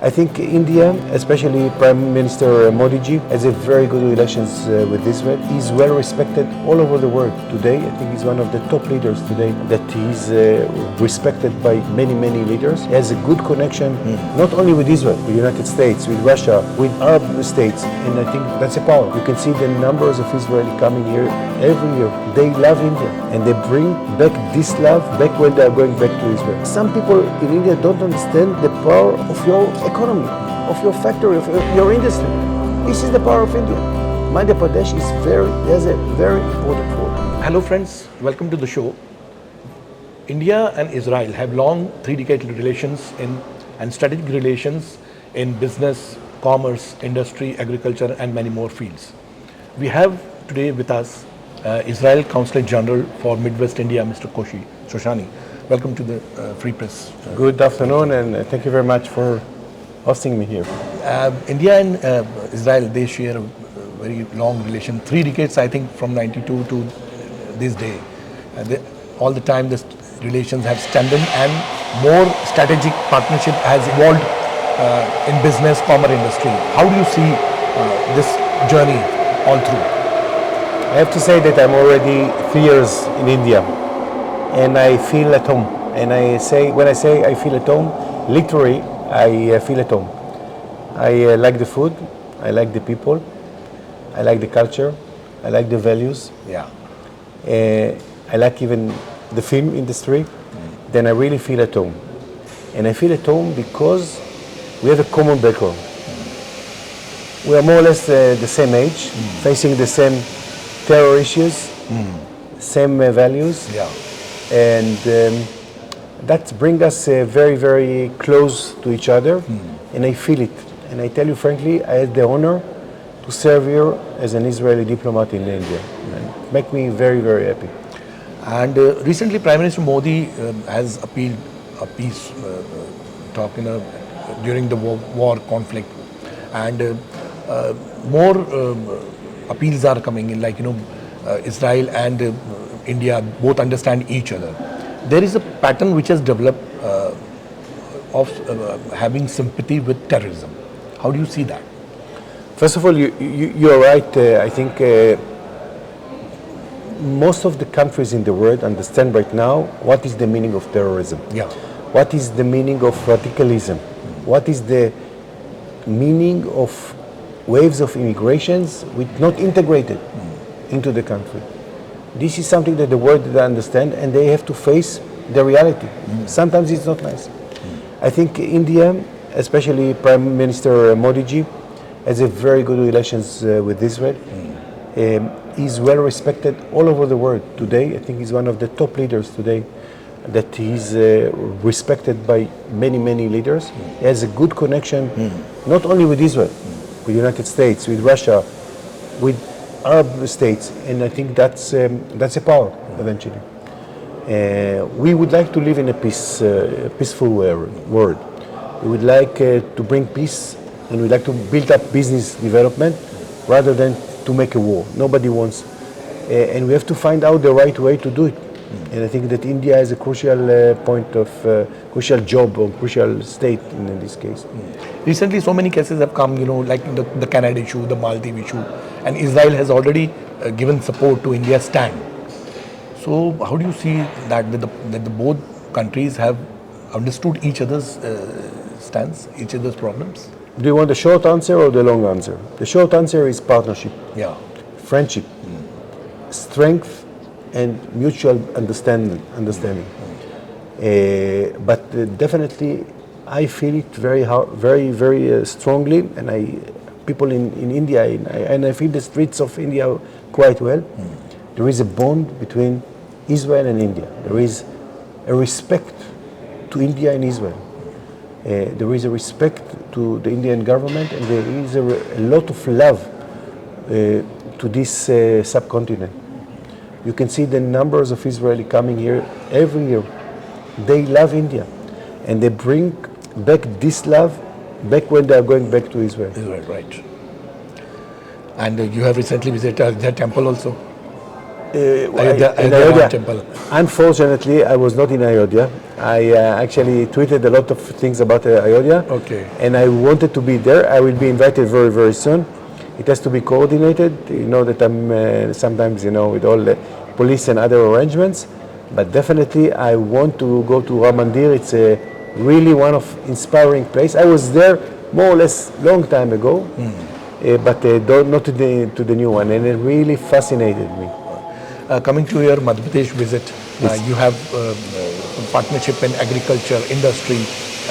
I think India, especially Prime Minister Modi ji, has a very good relations with Israel. He's well respected all over the world today. I think he's one of the top leaders today that he's respected by many, many leaders. He has a good connection, not only with Israel, with the United States, with Russia, with Arab states, and I think that's a power. You can see the numbers of Israelis coming here every year. They love India, and they bring back this love back when they are going back to Israel. Some people in India don't understand the power of your economy, of your factory, of your industry. This is the power of India. Madhya Pradesh has a very important role. Hello friends, welcome to the show. India and Israel have long three-decade relations and strategic relations in business, commerce, industry, agriculture and many more fields. We have today with us Israel Consul General for Midwest India, Mr. Kobbi Shoshani. Welcome to the Free Press. Good afternoon, and thank you very much for hosting me here. India and Israel, they share a very long relation, 3 decades I think, from 92 to this day. All the time the relations have strengthened and more strategic partnership has evolved in business, commerce industry. How do you see this journey all through? I have to say that I'm already 3 years in India, and I feel at home. And when I say I feel at home, literally, I feel at home. I like the food, I like the people, I like the culture, I like the values. Yeah. I like even the film industry. Then I really feel at home. And I feel at home because we have a common background. We are more or less the same age, facing the same terror issues, same values. Yeah. And that brings us very, very close to each other, and I feel it. And I tell you frankly, I had the honor to serve here as an Israeli diplomat in India. And make me very, very happy. And recently Prime Minister Modi has appealed a peace talk during the war conflict, and more appeals are coming in, like Israel and India both understand each other. There is a pattern which has developed of having sympathy with terrorism. How do you see that? First of all, you are right. I think most of the countries in the world understand right now what is the meaning of terrorism. Yeah. What is the meaning of radicalism? What is the meaning of waves of immigrations which not integrated into the country? This is something that the world doesn't understand, and they have to face the reality. Sometimes it's not nice. I think India, especially Prime Minister Modi ji, has a very good relations with Israel. He's well respected all over the world today. I think he's one of the top leaders today that he's respected by many, many leaders. He has a good connection, not only with Israel, with the United States, with Russia, with Arab states, and I think that's a power eventually. We would like to live in a peaceful world. We would like to bring peace, and we'd like to build up business development rather than to make a war. Nobody wants, and we have to find out the right way to do it. And I think that India has a crucial crucial job or crucial state in this case. Recently, so many cases have come, like the Canada issue, the Maldives issue, and Israel has already given support to India's stand. So, how do you see that the both countries have understood each other's stance, each other's problems? Do you want the short answer or the long answer? The short answer is partnership, friendship, strength, and mutual understanding. But definitely, I feel it very hard, very strongly, and people in India, and I feel the streets of India quite well. There is a bond between Israel and India. There is a respect to India and Israel. There is a respect to the Indian government, and there is a lot of love to this subcontinent. You can see the numbers of Israelis coming here every year. They love India, and they bring back this love back when they are going back to Israel. Israel, right. And you have recently visited that temple also? In Ayodhya. Temple. Unfortunately, I was not in Ayodhya. I actually tweeted a lot of things about Ayodhya. Okay. And I wanted to be there. I will be invited very, very soon. It has to be coordinated. You know that I'm sometimes, with all the police and other arrangements. But definitely I want to go to Ram Mandir. It's really one of inspiring place. I was there more or less long time ago, but not to the new one. And it really fascinated me. Coming to your Madhya Pradesh visit, you have partnership in agriculture, industry,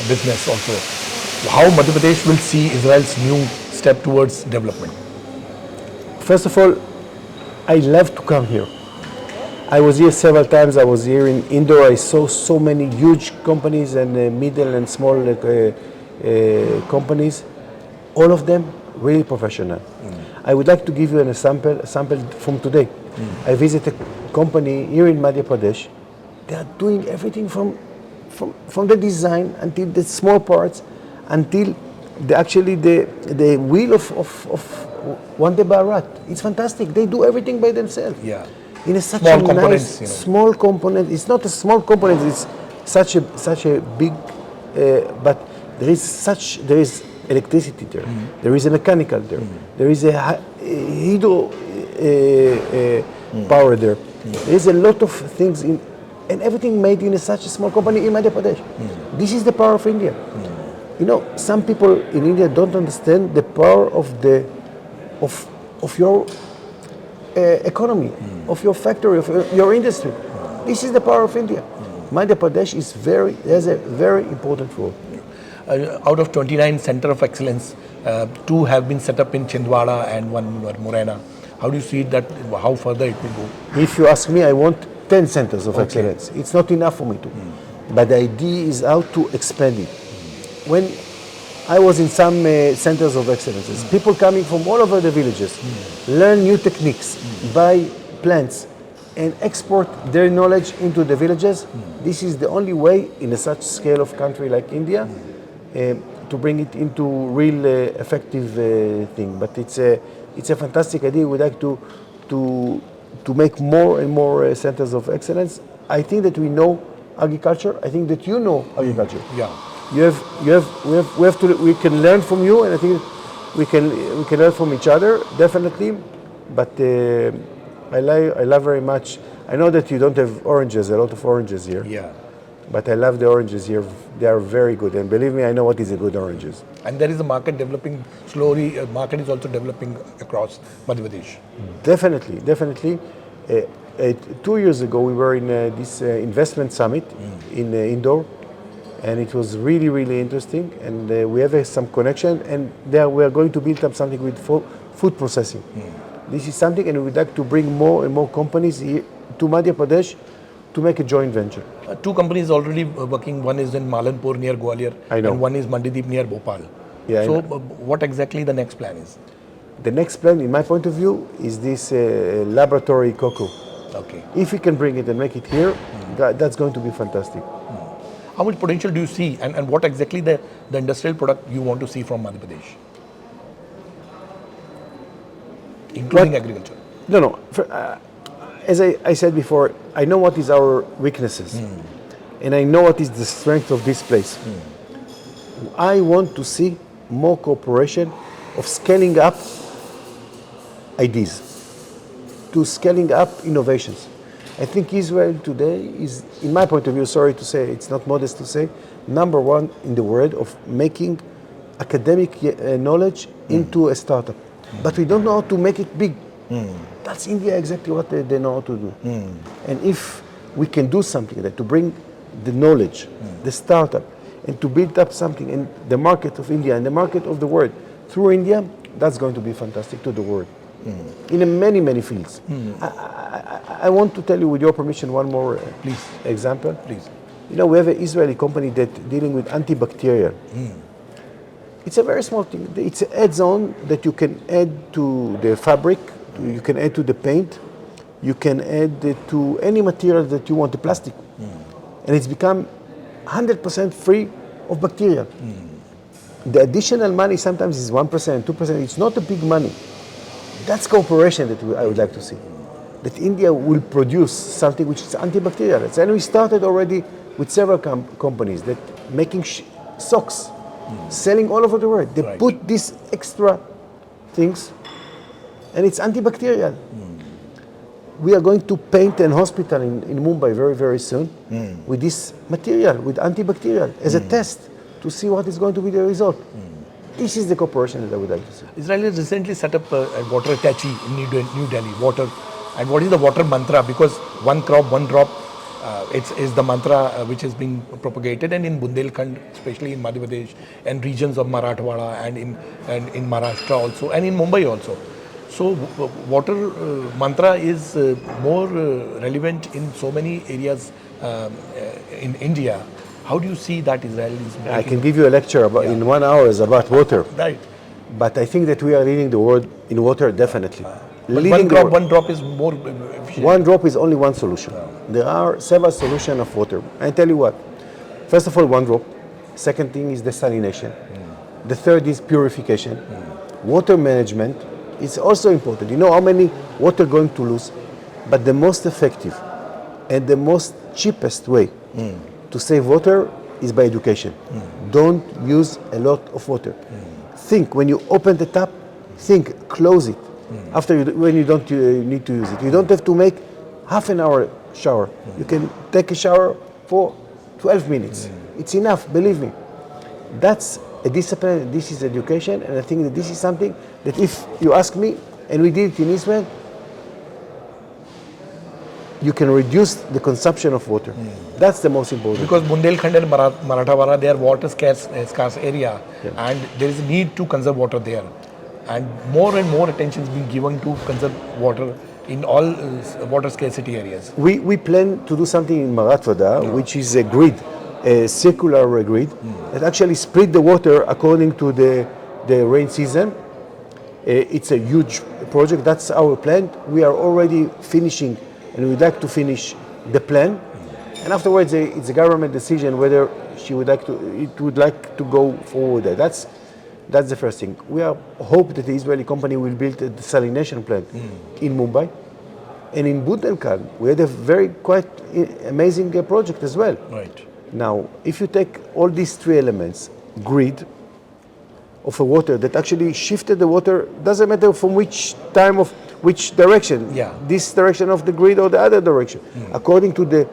business also. How Madhya Pradesh will see Israel's new step towards development? First of all, I love to come here. I was here several times. I was here in Indore. I saw so many huge companies and middle and small companies. All of them really professional. I would like to give you a sample from today. I visited a company here in Madhya Pradesh. They are doing everything from the design until the small parts, until the wheel of Vande Bharat. It's fantastic. They do everything by themselves. Yeah. In such Small a components, nice small component. It's not a small component. It's such a big, but there is electricity there. There is a mechanical there. There is a hydro power there. There is a lot of things in, and everything made in such a small company in Madhya Pradesh. This is the power of India. Some people in India don't understand the power of your economy, of your factory, of your industry. This is the power of India. Madhya Pradesh has a very important role. Out of 29 Center of Excellence, 2 have been set up in Chhindwara and 1 in Morena. How do you see that, how further it will go? If you ask me, I want 10 centers of excellence. It's not enough for me to. But the idea is how to expand it. When I was in some centers of excellence, people coming from all over the villages, learn new techniques, buy plants, and export their knowledge into the villages. This is the only way in a such scale of country like India to bring it into real effective thing. But it's a fantastic idea. We'd like to make more and more centers of excellence. I think that we know agriculture. I think that you know agriculture. Yeah. We can learn from you, and I think we can learn from each other definitely. But I love very much. I know that you don't have oranges, a lot of oranges here. Yeah. But I love the oranges here. They are very good, and believe me, I know what is a good oranges. And there is a market developing slowly. Market is also developing across Madhya Pradesh. Definitely. 2 years ago, we were in this investment summit in Indore, and it was really, really interesting. And we have some connection, and there we are going to build up something with food processing. This is something, and we would like to bring more and more companies here to Madhya Pradesh to make a joint venture. 2 companies already working. One is in Malanpur near Gwalior, I know. and one is Mandideep near Bhopal. Yeah, so what exactly the next plan is? The next plan, in my point of view, is this laboratory cocoa. Okay. If we can bring it and make it here, that's going to be fantastic. How much potential do you see, and what exactly the industrial product you want to see from Madhya Pradesh? Including agriculture. No. As I said before, I know what is our weaknesses, and I know what is the strength of this place. I want to see more cooperation of scaling up ideas, to scaling up innovations. I think Israel today is, in my point of view, sorry to say, it's not modest to say, number 1 in the world of making academic knowledge into a startup. But we don't know how to make it big. That's India exactly what they know how to do. And if we can do something like that, to bring the knowledge, the startup, and to build up something in the market of India and the market of the world through India, that's going to be fantastic to the world. In many, many fields. I want to tell you, with your permission, one more example. Please. We have an Israeli company that dealing with anti-bacterial. It's a very small thing. It's an add-on that you can add to the fabric, you can add to the paint, you can add to any material that you want, the plastic. And it's become 100% free of bacteria. The additional money sometimes is 1%, 2%. It's not a big money. That's cooperation that I would like to see. That India will produce something which is antibacterial. And we started already with several companies that making socks, selling all over the world. They Right. put these extra things, and it's antibacterial. We are going to paint an hospital in Mumbai very, very soon with this material, with antibacterial, as a test to see what is going to be the result. This is the cooperation that I would like to see. Israel has recently set up a water attache in New Delhi, water. And what is the water mantra? Because one crop, one drop, it's the mantra which has been propagated. And in Bundelkhand, especially in Madhya Pradesh and regions of Marathwada and in Maharashtra also, and in Mumbai also. So water mantra is more relevant in so many areas in India. How do you see that Israel is I can give you a lecture in 1 hour about water. Right. But I think that we are leading the world in water, definitely. But Leading one drop is more efficient. One drop is only one solution. There are several solutions of water. I tell you what. First of all, one drop. Second thing is desalination. The third is purification. Water management is also important. You know how many water going to lose, but the most effective and the most cheapest way to save water is by education. Don't use a lot of water. Think when you open the tap, think, close it. When you don't need to use it. You don't have to make half an hour shower. You can take a shower for 12 minutes. It's enough, believe me. That's a discipline, this is education, and I think that this is something that if you ask me, and we did it in Israel, you can reduce the consumption of water. That's the most important. Because Bundelkhand and Marathwada, they are water scarce area, and there is a need to conserve water there. And more attention is being given to conserve water in all water scarcity areas. We plan to do something in Marathwada, which is a grid, a circular grid, that actually split the water according to the rain season. It's a huge project. That's our plan. We are already finishing, and we'd like to finish the plan. And afterwards, it's a government decision whether it would like to go forward there. That's the first thing. We hope that the Israeli company will build a desalination plant in Mumbai. And in Bundelkhand, we had a quite amazing project as well. Right. Now, if you take all these three elements, grid of a water that actually shifted the water, doesn't matter from which direction, this direction of the grid or the other direction, according to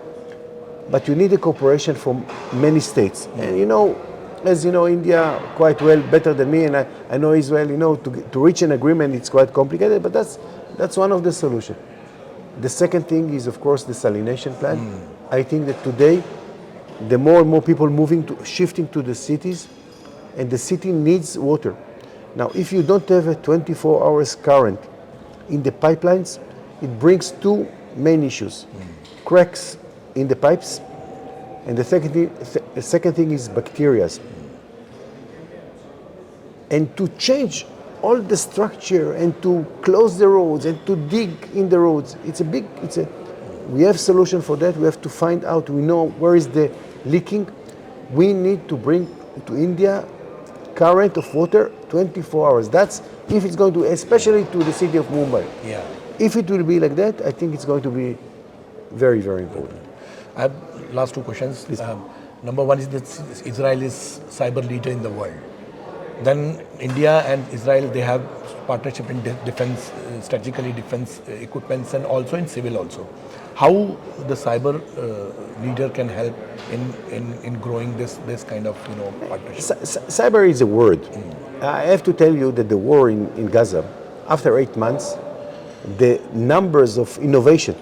but you need a cooperation from many states. And as you know, India quite well, better than me, and I know Israel, to reach an agreement, it's quite complicated, but that's one of the solutions. The second thing is, of course, the desalination plant. I think that today, the more and more people shifting to the cities, and the city needs water. Now, if you don't have a 24 hours current in the pipelines, it brings two main issues. Cracks in the pipes, and the second thing is bacteria. And to change all the structure and to close the roads and to dig in the roads, we have solution for that. We have to find out, we know where is the leaking. We need to bring to India current of water 24 hours. That's if it's going to, especially to the city of Mumbai. Yeah. If it will be like that, I think it's going to be very, very important. I have last two questions. Number one is that Israel is cyber leader in the world. Then India and Israel, they have partnership in defense, strategically defense equipments, and also in civil also. How the cyber leader can help in growing this kind of partnership? Cyber is a word. I have to tell you that the war in Gaza, after 8 months, the numbers of innovation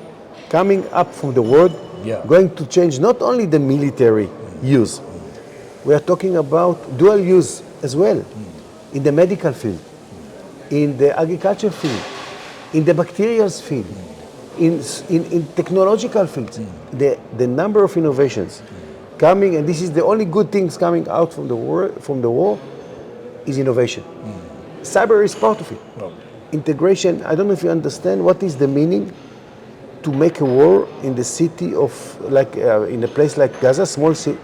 coming up from the world going to change not only the military use. We are talking about dual use as well, in the medical field, in the agriculture field, in the bacterial field, in technological fields. The number of innovations coming, and this is the only good things coming out from the war, is innovation. Cyber is part of it. Integration, I don't know if you understand what is the meaning to make a war in the city of, in a place like Gaza, small city,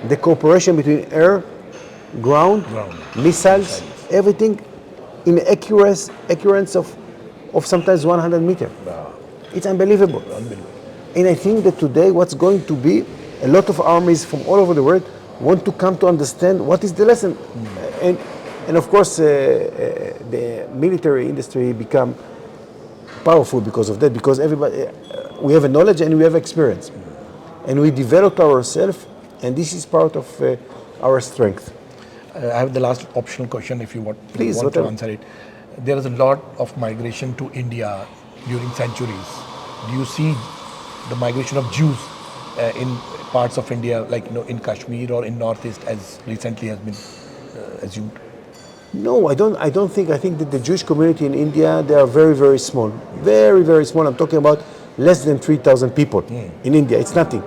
the cooperation between air, ground, missiles, everything in accuracy of sometimes 100 meters. It's unbelievable. And I think that today what's going to be A lot of armies from all over the world want to come to understand what is the lesson. And of course, the military industry become powerful because of that, because everybody, we have a knowledge and we have experience. And we developed ourselves, and this is part of our strength. I have the last optional question if you want, Please, to whatever. answer it. There is a lot of migration to India during centuries. Do you see the migration of Jews in parts of India, like in Kashmir or in Northeast, as recently has been assumed? No, I don't think. I think that the Jewish community in India, they are very, very small. Very, very small. I'm talking about less than 3,000 people in India. It's nothing.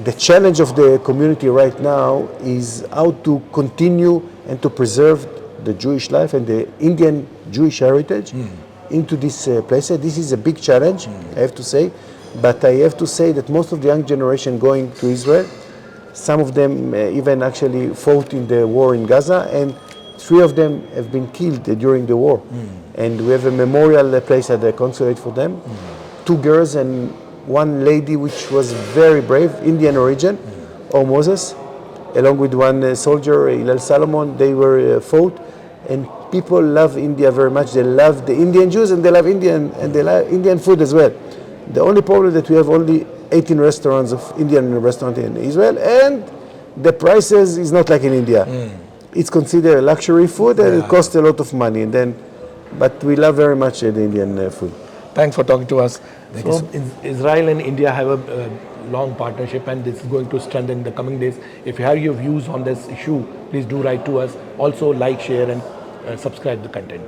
The challenge of the community right now is how to continue and to preserve the Jewish life and the Indian Jewish heritage into this place. This is a big challenge, I have to say. But I have to say that most of the young generation going to Israel, some of them even actually fought in the war in Gaza, and 3 of them have been killed during the war. And we have a memorial place at the Consulate for them. 2 girls and 1 lady which was very brave, Indian origin, or Moses, along with 1 soldier, Hillel Salomon. They were fought, and people love India very much. They love the Indian Jews, and they love Indian, and they love Indian food as well. The only problem that we have only 18 restaurants of Indian restaurant in Israel, and the prices is not like in India. It's considered a luxury food, and it costs a lot of money. But we love very much the Indian food. Thanks for talking to us. So, Israel and India have a long partnership, and this is going to strengthen in the coming days. If you have your views on this issue, please do write to us. Also, like, share, and subscribe the content.